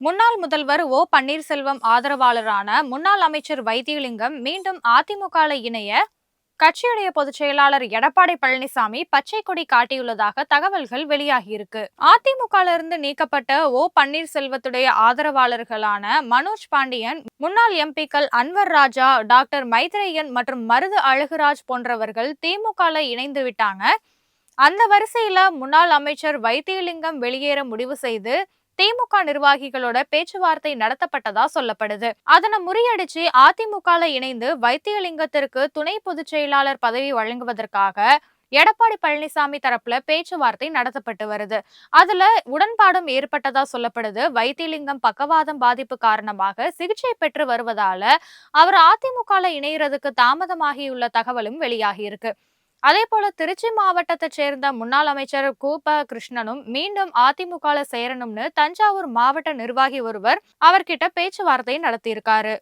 முன்னாள் முதல்வர் ஓ பன்னீர்செல்வம் ஆதரவாளரான முன்னாள் அமைச்சர் வைத்தியலிங்கம் மீண்டும் அதிமுக இணைய கட்சியுடைய பொதுச் செயலாளர் எடப்பாடி பழனிசாமி பச்சை கொடி காட்டியுள்ளதாக தகவல்கள் வெளியாகியிருக்கு. அதிமுக இருந்து நீக்கப்பட்ட ஓ பன்னீர்செல்வத்துடைய ஆதரவாளர்களான மனோஜ் பாண்டியன், முன்னாள் எம்பிக்கள் அன்வர் ராஜா, டாக்டர் மைத்ரேயன் மற்றும் மருது அழகுராஜ் போன்றவர்கள் திமுக இணைந்து விட்டாங்க. அந்த வரிசையில முன்னாள் அமைச்சர் வைத்தியலிங்கம் வெளியேற முடிவு செய்து திமுக நிர்வாகிகளோட பேச்சுவார்த்தை நடத்தப்பட்டதா சொல்லப்படுது. அதனை முறியடிச்சு அதிமுக இணைந்து வைத்தியலிங்கத்திற்கு துணை பொதுச் செயலாளர் பதவி வழங்குவதற்காக எடப்பாடி பழனிசாமி தரப்புல பேச்சுவார்த்தை நடத்தப்பட்டு வருது. அதுல உடன்பாடும் ஏற்பட்டதா சொல்லப்படுது. வைத்தியலிங்கம் பக்கவாதம் பாதிப்பு காரணமாக சிகிச்சை பெற்று வருவதால அவர் அதிமுக இணையறதுக்கு தாமதமாகியுள்ள தகவலும் வெளியாகி இருக்கு. அதே போல திருச்சி மாவட்டத்தைச் சேர்ந்த முன்னாள் அமைச்சர் கூப கிருஷ்ணனும் மீண்டும் அதிமுக சேரணும்னு தஞ்சாவூர் மாவட்ட நிர்வாகி ஒருவர் அவர்கிட்ட பேச்சுவார்த்தை நடத்தியிருக்காரு.